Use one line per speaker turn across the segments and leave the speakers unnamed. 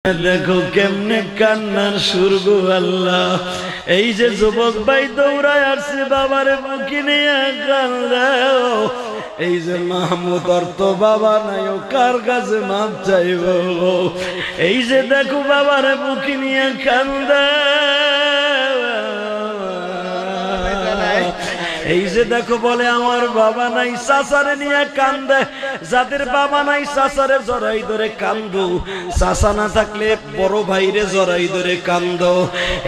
देखो केमने कान्नार सुर गो अल्लाह এই যে যুবক ভাই দৌড়ায় আসছে বাবার বুকে নিয়ে কান্দে এই যে মাহমুদ আর তো বাবা নাই ও কার কাছে মাপ চাইবো এই যে দেখো বাবার বুকে নিয়ে কান্দে এই যে দেখো বলে আমার বাবা নাই চাচারে নিয়ে কান্দে যাদের বাবা নাই চাচারে জড়াই ধরে কান্দো চাচা না থাকলে বড় ভাইরে জড়াই ধরে কান্দো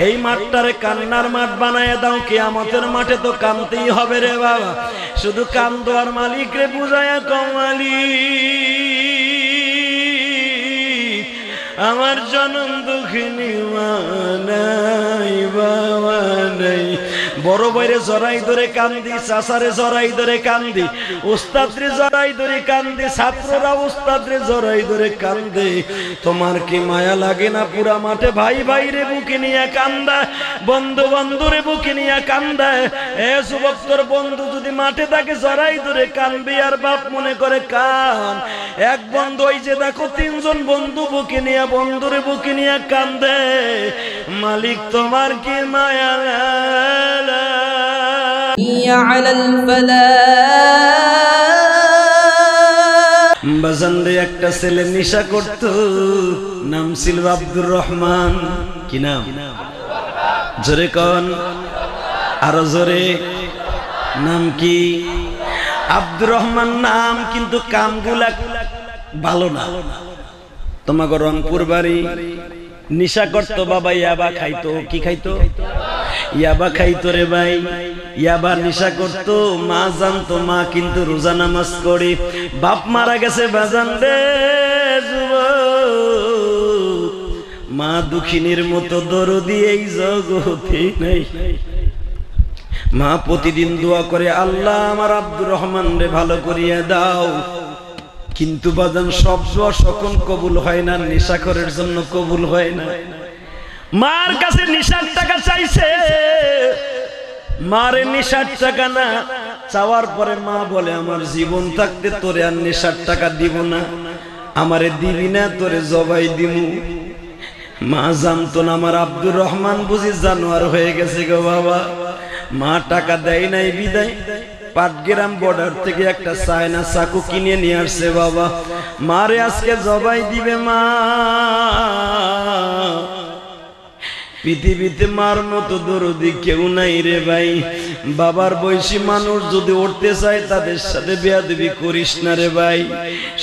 এই মাঠটারে কান্নার মাঠ বানায় দাও কিয়ামতের মাঠে তো কান্দতেই হবে রে বাবা শুধু কান্দো আর মালিক রে বুঝায়া কমালি আমার জনম দুঃখিনী মা নাই বাবা নাই বড় ভাইরে জড়াই ধরে কান্দি চাচারে জড়াই ধরে কান্দি উস্তাদরে জড়াই ধরে কান্দি ছাত্ররা উস্তাদরে জড়াই ধরে কান্দে তোমার কি মায়া লাগে না পুরা মাঠে ভাই ভাইরে বুকে নিয়ে কান্দা বন্ধু বন্ধুরে বুকে নিয়ে কান্দা এ যুবক তোর বন্ধু যদি মাঠে থাকে জড়াই ধরে কানবি আর বাপ মনে করে কান এক বন্ধু ওই যে দেখো তিনজন বন্ধু বুকে নিয়ে বন্ধুরে বুকে নিয়ে কান্দে মালিক তোমার কি মায়া على الفلاح বাজানরে একটা ছেলে নেশা করত নাম ছিল আব্দুর রহমান কি নাম জোরে কোন আর জোরে নাম কি আব্দুর রহমান নাম কিন্তু কামগুলা ভালো না তোমাকে রংপুর বাড়ি নেশা করত বাবা ইয়াবা খাইতো কি খাইতো ইয়াবা খাইতো রে ভাই ইয়াবা নেশা করতো মা জানতো মা কিন্তু রোজা নামাজ করে বাপ মারা গেছে বাজান রে যুবক মা দুঃখিনীর মতো দরদি এই জগতে নাই মা প্রতিদিন দোয়া করে আল্লাহ আমার আব্দুর রহমান রে ভালো করিয়া দাও কিন্তু বাজান সব দোয়া সকল কবুল হয় না নেশাখোরের জন্য কবুল হয় না মার কাছে নেশার টাকা চাইছে মারে নেশার টাকা না চাওয়ার পরে মা বলে আমার জীবন থাকতে তোরে আর নেশার টাকা দিব না আমারে দিবি না তোরে জবাই দিমু মা জানতো না আমার আব্দুর রহমান বুঝি জানোয়ার হয়ে গেছে গো বাবা মা টাকা দেয় নাই বিদায় পাটগ্রাম বর্ডার থেকে একটা চায়না চাকু কিনে নিয়ে আসছে বাবা মারে আজকে জবাই দিবে মা পৃথিবীতে মার মতো দরদি কেউ নাই রে ভাই বাবার বয়সী মানুষ যদি উঠতে চায় তাদের সাথে বেয়াদবি করিস না রে ভাই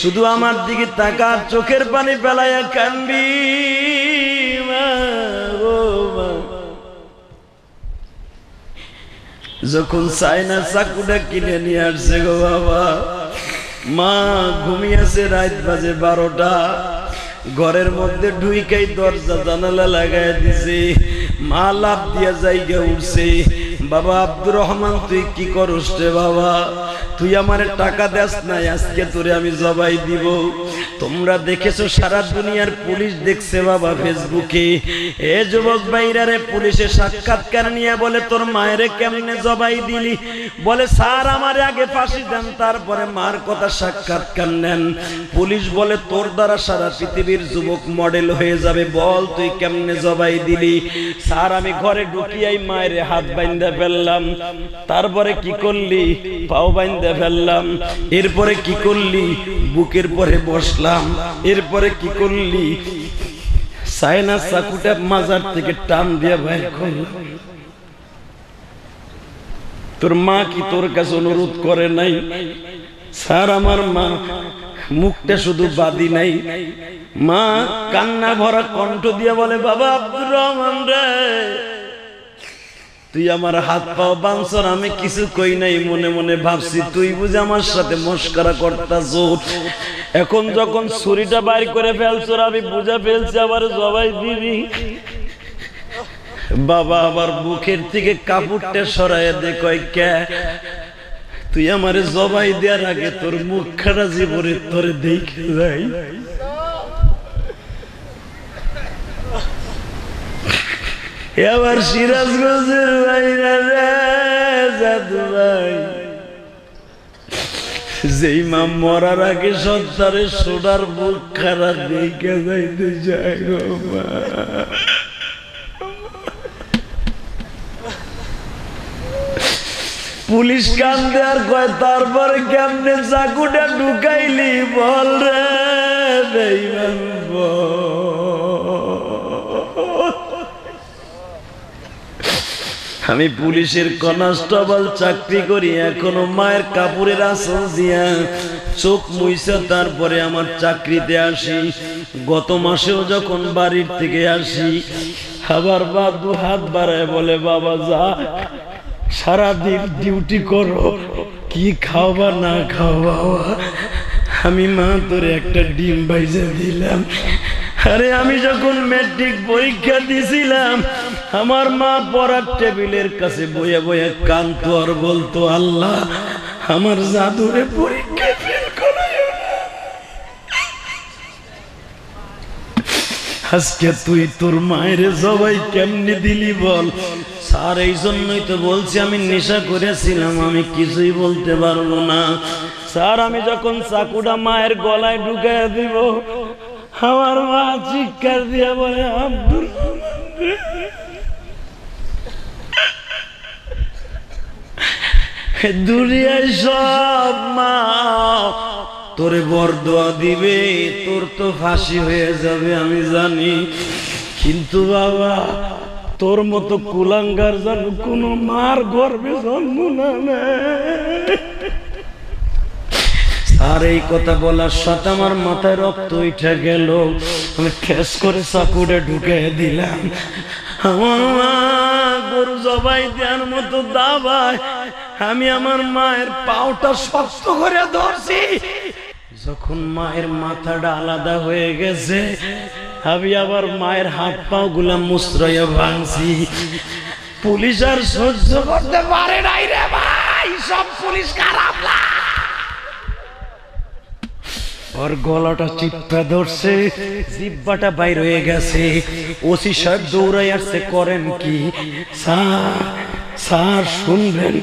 শুধু আমার দিকে তাকা চোখের পানি ফেলাইয়া কানবি যখন চায়না চাকুটা কিনে নিয়ে আসছে গো বাবা মা ঘুমিয়েছে রাত বাজে 12টা ঘরের মধ্যে ঢুইকাই দরজা জানালা লাগাই দিছে মা লাফ দিয়া জায়গা উঠছে বাবা আব্দুর রহমান তুই কি করস রে বাবা তুই আমারে টাকা দেস নাই আজকে তোরে আমি জবাই দিব তোমরা দেখেছো সারা দুনিয়ার পুলিশ দেখছে বাবা ফেসবুকে এ যুবক ভাইরারে পুলিশে সাক্ষাৎকার নিয়ে বলে তোর মায়েরে কেমনে জবাই দিলি বলে স্যার আমারে আগে ফাঁসি দেন তারপরে মার কথা সাক্ষাৎকার নেন পুলিশ বলে তোর দ্বারা সারা পৃথিবীর যুবক মডেল হয়ে যাবে বল তুই কেমনে জবাই দিলি স্যার আমি ঘরে ঢুকিয়াই মায়ের হাত বাইন্ধা ফেললাম তারপরে কি করলি পাও বাইন্ধা ফেললাম এরপরে কি করলি বুকের পরে বসলাম এরপরে কি করলি চায়না চাকুটা মাজার থেকে টান দিয়ে বাইর করলাম তোর মা কি তোর কাছে অনুরোধ করে নাই স্যার আমার মা মুখটা শুধু বাদি নাই মা কান্না ভরা কণ্ঠ দিয়ে বলে বাবা আব্দুর রহমান রে তুই আমার হাত পাও বাঁধছর আমি কিছু কই নাই মনে মনে ভাবছি তুই বুঝে আমার সাথে মস্করা করতাছ এখন যখন ছুরিটা বাইর করে ফেলছর আমি বুঝা ফেলছি আবার জবাই দিবি বাবা আবার বুকের থেকে কাপড়টা সরাইয়া দে কয় কে তুই আমারে জবাই দেওয়ার আগে তোর মুখখানা জীবনে তোরে দেখে যাই এবার সিরাজগঞ্জের ভাইরা রে জাদু ভাই যেই মা মরার আগে সন্তানের সোনার মুখ খারাপ দেখে যাইতে যায় গো মা। পুলিশ কান্দে আর কয় তারপরে কেমনে চাকুটা ঢুকাইলি বল রে বেঈমান বল। আমি পুলিশের কনস্টেবল চাকরি করি, এখনো মায়ের কাপড়ের আঁচল দিয়া চোখ মুইছা তারপরে আমার চাকরিতে আসি। গত মাসেও যখন বাড়ির থেকে আসি, আবার বাবু হাত বাড়ায় বলে বাবা যা সারাদিন ডিউটি করো, কি খাওয়া না খাওয়া। আমি মা তোরে একটা ডিম ভাইজা দিলাম। আরে আমি যখন ম্যাট্রিক পরীক্ষা দিছিলাম, আমার মা পড়ার টেবিলের কাছে বইয়া বইয়া কাঁদতো আর বলতো আল্লাহ আমার জাদুরে পরীক্ষা ফেল করাইও না। আজকে তুই তোর মায়ের জবাই কেমনে দিলি বল। স্যার এই জন্যই তো বলছি আমি নেশা করেছিলাম, আমি কিছুই বলতে পারবো না। স্যার আমি যখন চাকুটা মায়ের গলায় ঢুকাইয়া দিব, আমার মা চিৎকার দিয়া বলে আব্দুল দুনিয়ায় সব মা তোরে বরদোয়া দিবে, তোর তো ফাঁসি হয়ে যাবে আমি জানি, কিন্তু বাবা তোর মতো কুলাঙ্গার যেন কোন মার গর্ভে জন্ম না নেয়। আর এই কথা বলার সাথে আমার মাথায় রক্ত উঠে গেল। আমি ঠেস করে চাকুটা ঢুকে দিলাম। আমার মা গরু জবাই দেওয়ার মতো দাবায় আমি আমার মায়ের পাওটা শক্ত করে ধরছি। যখন মায়ের মাথাটা আলাদা হয়ে গেছে, আমি আবার মায়ের হাত পাও গুলা মুচড়াইয়া ভাঙছি। পুলিশ আর সহ্য করতে পারে নাই রে ভাই, সব পুলিশ খারাপ না। ওর গলাটা চিপা ধরছে, জিব্বাটা বাইর হয়ে গেছে। ওসি সাহেব দৌড়াই আসছে, করেন কি স্যার? স্যার শুনবেন,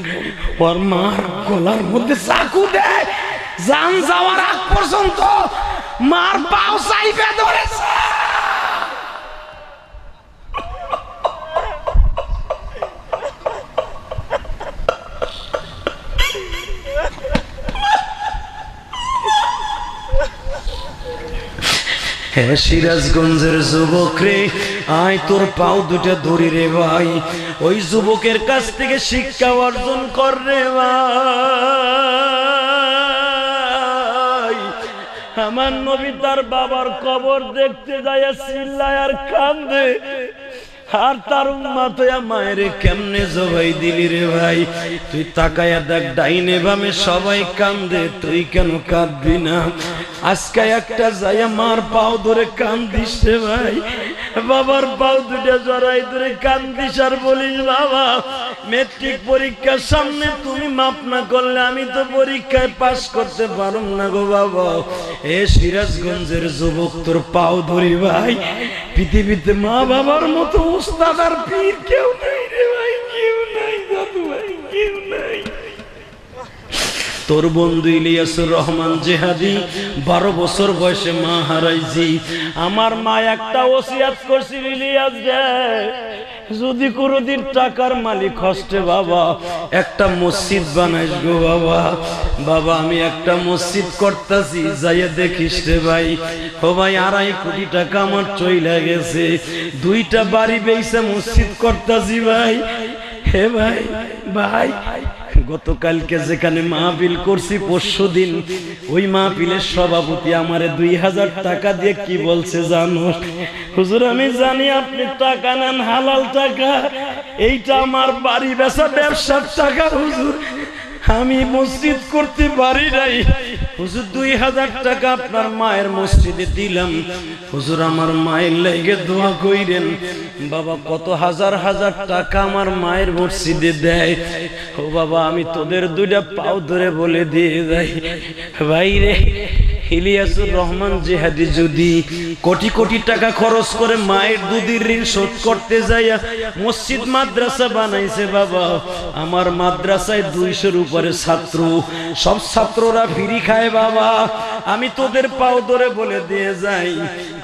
ওর মার গলার মধ্যে চাকু দেয়, জান যাওয়ার আগ পর্যন্ত মার পাও চাইপে ধরেছে। হে সিরাজগঞ্জের যুবক রে, আয় তোর পাও দুটা ধরি রে ভাই, ওই যুবকের কাছ থেকে শিক্ষা অর্জন কর রে ভাই। আমার নবী তার বাবার কবর দেখতে যায় চিল্লায় আর কান্দে, আর তার উম্মত মায়ের কেমনে জবাই দিলি রে ভাই। তুই তাকায়া দেখ ডাইনে বামে সবাই কান্দে, তুই কেন কাঁদবি না? আজকে একটা যাইয়া মার পাও ধরে কান্দিস রে ভাই, বাবার পাও দুটা জড়াই ধরে কান্দিস আর বলিস বাবা মেট্রিক পরীক্ষার সামনে তুমি মাপ না করলে আমি তো পরীক্ষায় পাস করতে পারুম না গো বাবা। এ সিরাজগঞ্জের যুবক তোর পাও ধরি ভাই, পৃথিবীতে মা বাবার মতো উস্তাদ আর পীর কেউ নাই রে ভাই, কেউ নাই দাদু ভাই, কেউ নাই। তোর বন্ধু ইলিয়াসুর রহমান জেহাদি 12 বছর বয়সে মা হারাইছি। আমার মা একটা ওসিয়াত করছিল, ইলিয়াস রে যদি কোনদিন টাকার মালিক হস্তে বাবা একটা মসজিদ বানাইস গো বাবা। বাবা আমি একটা মসজিদ করতেছি, যাইয়া দেখিস রে ভাই। ও ভাই 2.5 কোটি টাকা আমার চইলা গেছে, 2টা বাড়ি বেইছে মসজিদ করতেছি ভাই। হে ভাই ভাই গতকালকে যেখানে মাহফিল করছি, পরশুদিন ওই মাহফিলের সভাপতি আমারে 2000 টাকা দিয়ে কি বলছে জানো? হুজুর আমি জানি আপনি টাকা নেন, হালাল টাকা, এইটা আমার বাড়ি বেচা ব্যবসার টাকা হুজুর, আমি মসজিদ করতে পারি নাই হুজুর। 2000 টাকা আপনার মায়ের মসজিদে দিলাম হুজুর, আমার মায়ের লাগে দোয়া কইরেন। বাবা কত হাজার হাজার টাকা আমার মায়ের মসজিদে দেয়। ও বাবা আমি তোদের 2টা পাও ধরে বলে দিয়ে যাই ভাই রে, ইলিয়াসুর রহমান জিহাদি যদি কোটি কোটি টাকা খরচ করে মায়ের দুধের ঋণ শোধ করতে যায় মসজিদ মাদ্রাসা বানাইছে বাবা। আমার মাদ্রাসায় 200-র উপরে ছাত্র, সব ছাত্ররা ফ্রি খায় বাবা। আমি তোদের পাও ধরে বলে দিয়ে যাই,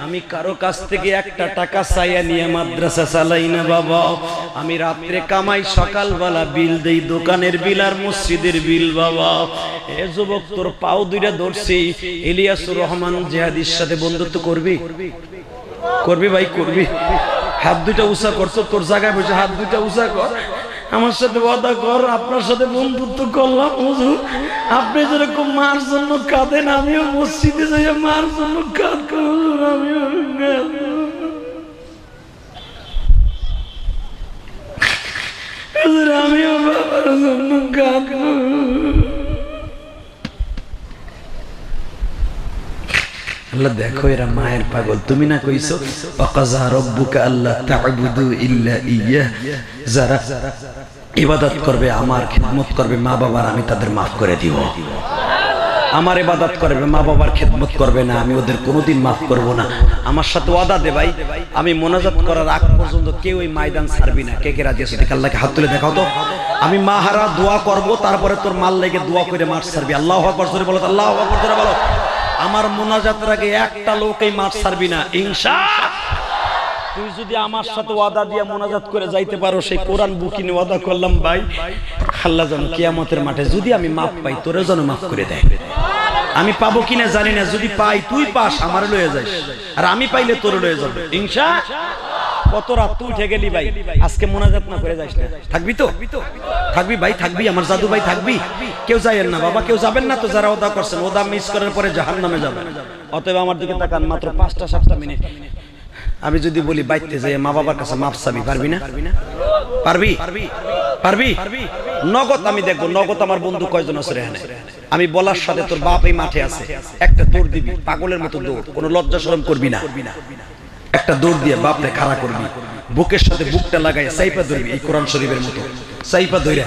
আমি কারো কাছ থেকে একটা টাকা চাইয়া নিয়ে মাদ্রাসা চালাই না বাবা। আমি রাত্রে কামাই, সকালবেলা বিল দেই, দোকানের বিল আর মসজিদের বিল বাবা। এ যুবক, তোর পাও দুইটা ধরছি, ইলিয়াসুর রহমান জিহাদির সাথে বন্ধুত্ব করবি? করবি ভাই, করবি? হাত দুইটা উঁচা করছো, তোর জায়গায় বসে হাত দুইটা উঁচা কর, আমার সাথে ওয়াদা কর, আপনার সাথে বন্ধুত্ব করলাম হুজুর। আপনি যেরকম মার জন্য কাঁদেন, আমিও মসজিদে যাই মার জন্য কাঁদবো হুজুর, আমিও আমিও বাবার জন্য কাঁদবো। আল্লাহ দেখো, এরা মায়ের পাগল। তুমি না কইছো ওয়াকাযা রাব্বুকা আল্লা তা'বুদু ইল্লা ইয়্যাহ, যারা ইবাদত করবে, আমার খিদমত করবে, মা বাবার আমি তাদের মাফ করে দিব। আমার ইবাদত করবে, মা বাবার খিদমত করবে না, আমি ওদের কোনোদিন মাফ করব না। আমার সাথে ওয়াদা দে ভাই, আমি মোনাজাত করার আগ পর্যন্ত কেউ এই ময়দান ছাড়বি না। কে কে রাজি আছে? দেখে আল্লাহকে হাত তুলে দেখাও তো। আমি মাহারা দোয়া করব, তারপরে তোর মাল লেগে দোয়া করে মাঠ ছাড়বি। আল্লাহু আকবার জোরে বলো, আল্লাহু আকবার জোরে বলো। আমার মোনাজাতের আগে একটা লোক এই মাঠ ছাড়বি না ইনশাআল্লাহ। তুই যদি আমার সাথে ওয়াদা দিয়ে মোনাজাত করে যাইতে পারো, সেই কোরআন বুকিনে ওয়াদা করলাম ভাই, আল্লাহ যেন কিয়ামতের মাঠে যদি আমি মাফ পাই, তোরে যেন মাফ করে দেয়। আমি পাবো কিনা জানি না, যদি পাই তুই পাস, আমার লয়ে যাস, আর আমি পাইলে তোর লয়ে যাবে ইনশাআল্লাহ। কত রাত তুই উঠে গেলি ভাই, আজকে মোনাজাত না করে যাস না? থাকবি তো? থাকবি ভাই, থাকবি? আমার জাদু ভাই থাকবি? কেউ যাবেন না বাবা, কেউ যাবেন না তো যারা ওদা করছেন। ওদা মিস করার পরে জাহান্নামে যাবেন। অতএব আমার দিকে তাকান, মাত্র 5-7 মিনিট। আমি যদি বলি বাইতে যাই মা বাবার কাছে মাপ চাবি, পারবি না? পারবি? পারবি? নগদ আমি দেখবো, নগদ আমার বন্ধু কয়জন আছে এখানে। আমি বলার সাথে তোর বাপ এই মাঠে আছে, একটা দৌড় দিবি, পাগলের মতো দৌড়, কোনো লজ্জা শরম করবি না। একটা দৌড় দিয়ে বাপরে খাড়া করবি, বুকের সাথে বুকটা লাগাই সাইপা ধরবি, এই কোরআন শরীফের মতো সাইপা ধরে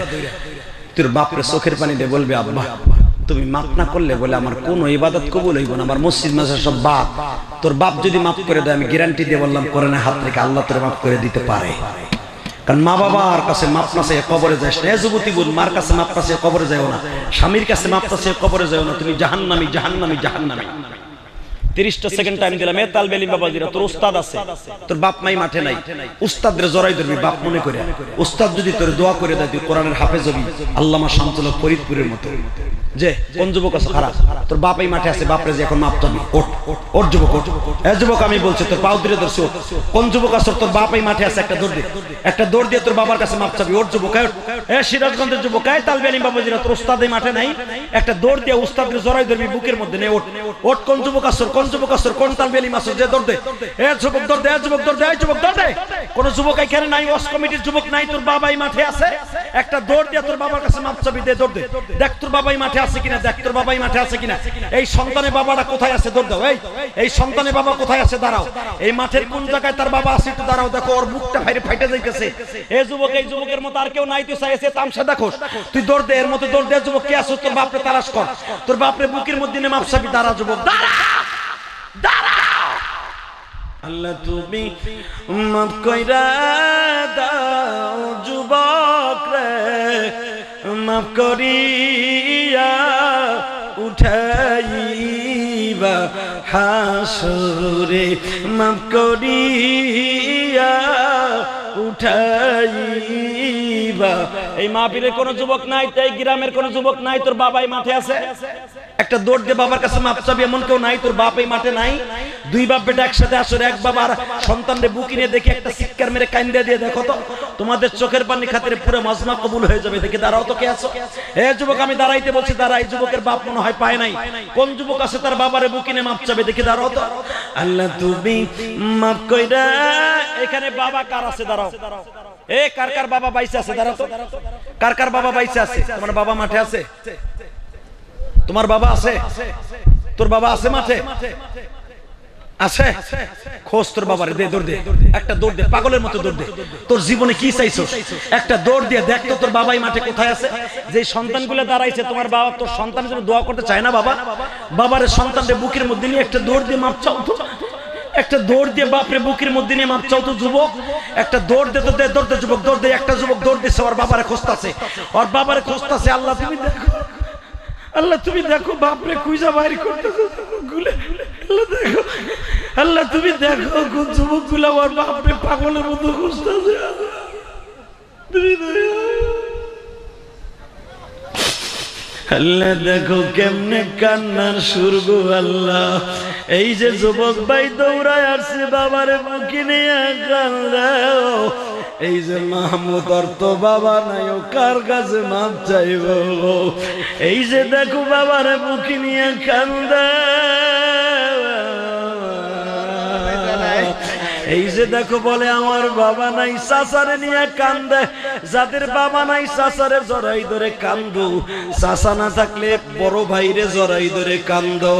তোর বাপরে চোখের পানি দিয়ে বলবি, আব্বা তুমি মাফ না করলে বলে আমার কোনো ইবাদত কবুল হইব না। আমার মসজিদ মাদ্রাসা সব বাপ, তোর বাপ যদি মাফ করে দেয়, আমি গ্যারান্টি দিয়ে বললাম কোরআনে হাত রেখে আল্লাহ তোর মাফ করে দিতে পারে। কারণ মা বাবার কাছে মাপ না চেয়ে কবরে যাস না। যুবতী বোন, মার কাছে মাপ না চেয়ে কবরে যাও না, স্বামীর কাছে মাপ না চেয়ে কবরে যাও না, তুমি জাহান্নামী, জাহান্নামী, জাহান্নামী। 30টা সেকেন্ড টাইম দিলাম। এ তালবেলি বাবাজিরা, তোর উস্তাদ আছে, তোর বাপ মাই মাঠে নাই, উস্তাদরে জড়াই ধরবি বাপ মনে করে। উস্তাদ যদি তোর দোয়া করে দেয়, তুই কোরআনের হাফেজ হবি আল্লামা শামসুল হক ফরিদপুরের মতো। যে কোন যুবক আছে খারাপ, তোর বাপ এই মাঠে আছে, বাপরে যে এখন মাপ চাবি, ওঠ ওঠ যুবক, ওঠ। এ যুবক আমি বলছি, তোর পাও ধরে ধরছি, কোন যুবক আছে তোর বাপ এই মাঠে আছে, একটা দৌড় দে, একটা দৌড় দিয়ে তোর বাবার কাছে মাপ চাবি, ওঠ যুবক। এ সিরাজগঞ্জের যুবক, এই তালবেলি বাবাজিরা, তোর উস্তাদ এই মাঠে নাই, একটা দৌড় দিয়ে উস্তাদরে জড়াই ধরবি বুকের মধ্যে, নে ওঠ ওঠ। কোন যুবক আছে, কোন যুবক আছে, কোন তালবেলি মাসুর, যে দৌড় দে, এ যুবক দৌড় দে, যুবক দৌড় দে, যুবক দৌড় দে। কোন যুবক এখানে নাই, ওয়াস কমিটির যুবক নাই, তোর বাবা এই মাঠে আছে, একটা দৌড় দিয়ে তোর বাবার কাছে মাপ চাবি, দে দৌড় দে, দেখ তোর বাবা এই মাঠে আছে কিনা, দেখ তোর বাবা এই মাঠে আছে কিনা। এই সন্তানের বাবাটা কোথায় আছে, দৌড় দাও। এই সন্তানের বাবা কোথায় আছে, দাঁড়াও। এই মাঠের কোন জায়গায় তার বাবা আছে, একটু দাঁড়াও, দেখো ওর বুকটা ফাইটে ফাইটে যাইতেছে। এই যুবক, এই যুবকের মতো আর কেউ নাই, তুই চাইছে তামসা দেখোস, তুই দৌড় দে, এর মতো দৌড় দে। যুবক কে আছো, তোর বাপরে তালাশ কর, তোর বাপরে বুকের মধ্যে নে মাপ চাবি, দাঁড়া যুবক, দাঁড়া দাঁড়া। আল্লাহ তুমি মাফ কইরা দাও যুবক রে, মাফ করিয়া উঠাইবা হাসরে, মাফ করিয়া উঠাইবা। এই মাহফিলের কোন যুবক নাই, তাই গ্রামের কোন যুবক নাই, তোর বাবাই মাঠে আছে, একটা দৌড় দিয়ে বাবার কাছে মাপ চাবি, এমন কেউ নাই, তোর বাপ এই মাঠে নাই। দুই বাপ বেটা একসাথে আসলে, এক বাবার সন্তানরে বুকিনে দেখে একটা চিৎকার মেরে কান্দে দিয়ে দেখো তো, তোমাদের চোখের পানি খাতিরে পুরো মাজমা কবুল হয়ে যাবে। দেখে দাঁড়াও তো, কে আছো? এ যুবক আমি দাঁড়াইতে বলছি, দাঁড়াই। যুবকের বাপ মনে হয় পায় নাই, কোন যুবক আছে তার বাবারে বুকিনে মাপ চাবে, দেখে দাঁড়াও তো। আল্লাহ তুমি মাফ কইরা, এখানে বাবা কার আছে, দাঁড়াও। এ কার কার বাবা বাইসে আছে, দাঁড়াও তো। কার কার বাবা বাইসে আছে? তোমার বাবা মাঠে আছে? তোমার বাবা আছে? তোর বাবা আছে মাঠে?
আছে খোঁজ তোর বাবারে, দে দৌড় দে, একটা দৌড় দে, পাগলের মতো দৌড় দে। তোর জীবনে কি চাইছস একটা দৌড় দিয়ে দেখ তো তোর বাবাই মাঠে কোথায় আছে। যে সন্তানগুলো দাঁড়াইছে তোমার বাবা তোর সন্তানের জন্য দোয়া করতে চায় না বাবা? বাবারে সন্তানদের বুকের মধ্যে নিয়ে একটা দৌড় দিয়ে মাপ চাও তো, একটা দৌড় দিয়ে বাপরে বুকের মধ্যে নিয়ে মাপ চাও তো যুবক। একটা দৌড় দে তো দে, দৌড় দে যুবক, দৌড় দে। একটা যুবক দৌড় দিচ্ছে, ওর বাবারে খুঁজতাছে, ওর বাবারে খুঁজতাছে। আল্লাহ তুমি দেখো, আল্লাহ তুমি দেখো, বাপরে খুঁজা বাইর করতেছে যুবকগুলো। আল্লাহ দেখো, আল্লাহ তুমি দেখো কোন যুবকগুলো ওর বাপরে পাগলের মতো খুঁজতেছে। তুমি দেখো, আল্লাহ দেখো কেমনে কান্নার সুর গো আল্লাহ। এই যে যুবক ভাই দৌড়ায় আসছে বাবারে বুকে নিয়ে কান্দে, এই যে মাহমুদ অর্থ বাবা নাই, ও কার কাছে মাপ চাইব? এই যে দেখো বাবারে বুকে নিয়ে কান্দে, এই যে দেখো বলে আমার বাবা নাই, চাচারে নিয়ে কান্দে। যাদের বাবা নাই চাচারে জড়াই ধরে কান্দো, চাচা না থাকলে বড় ভাইরে জড়াই ধরে কান্দো।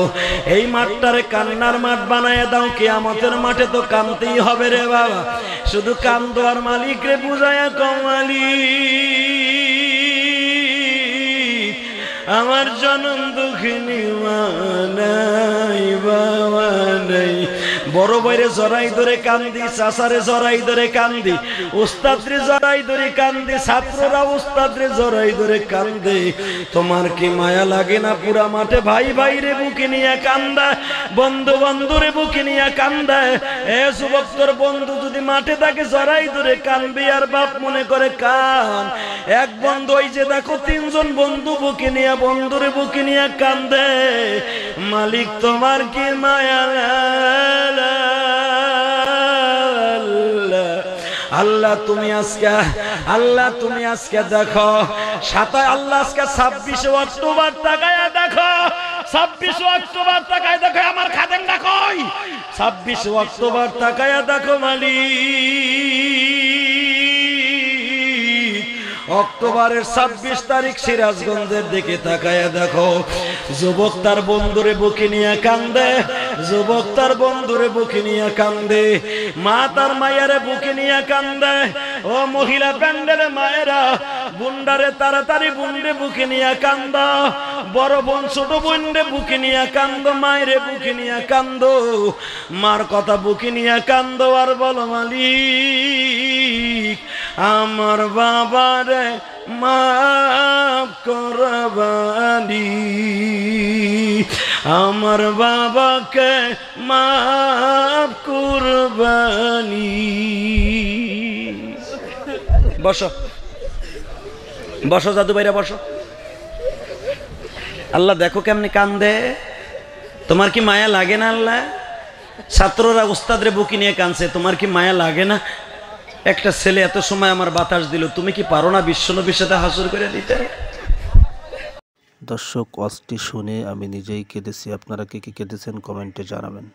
এই মাঠটারে কান্নার মাঠ বানায় দাও, কিয়ামতের মাঠে তো কান্দতেই হবে রে বাবা। শুধু কান্দো আর মালিক রে বুঝায়া কমালি, আমার জনম দুঃখিনী মা নাই, বাবা নাই। বড় ভাইরে জড়াই ধরে কান্দি, চাচারে জড়াই ধরে কান্দি, উস্তাদরে জড়াই ধরে কান্দি, ছাত্ররা উস্তাদরে জড়াই ধরে কান্দে। তোমার কি মায়া লাগে না? পুরা মাঠে ভাই ভাইরে বুকে নিয়ে কান্দা, বন্ধু বন্ধুরে বুকে নিয়ে কান্দা। এ যুবক তোর বন্ধু যদি মাঠে তাকে জড়াই ধরে কানবি আর বাপ মনে করে কান। এক বন্ধু, ওই যে দেখো তিনজন বন্ধু বুকে নিয়ে, বন্ধুরে বুকে নিয়ে কান্দে। মালিক তোমার কি মায়া? আল্লাহ তুমি আজকে, আল্লাহ তুমি আজকে দেখো সাতায়, আল্লাহ আজকে 26 অক্টোবর তাকায় দেখো, 26 অক্টোবর তাকায় দেখো আমার খাদেম দেখো, 26 অক্টোবর তাকায় দেখো মালিক। অক্টোবরের 26 তারিখ সিরাজগঞ্জের দিকে তাকায় দেখো, যুবক তার বন্ধুরে বুকে নিয়ে কান্দে, যুবক তার বন্ধুরে বুকে নিয়ে কান্দে, মা তার মায়েরে বুকে নিয়ে কান্দে। ও মহিলা প্যান্ডেলে মায়েরা, বুন্ডারে তাড়াতাড়ি বুন্ডে বুকে নিয়ে কান্দ, বড় বোন ছোট বোনরে বুকে নিয়ে কান্দ, মায়েরে বুকে নিয়ে কান্দ, মার কথা বুকে নিয়ে কান্দ। আর বলো মালিক আমার বাবারে মাফ করবানি, আমার বাবাকে মাফ করবানি। বসো বসো জাদু ভাইরা বসো। আল্লাহ দেখো কেমনে কান্দে, তোমার কি মায়া লাগে না? আল্লাহ ছাত্ররা উস্তাদরে বুকি নিয়ে কাঁদছে, তোমার কি মায়া লাগে না? একটা ছেলে এত সময় আমার বাতাস দিল, তুমি কি পারো না বিশ্বনবীর সাথে হাসর করে দিতে?
দর্শক, ওয়াজটি শুনে আমি নিজেই কেঁদেছি। আপনারা কে কে কেঁদেছেন কমেন্টে জানাবেন।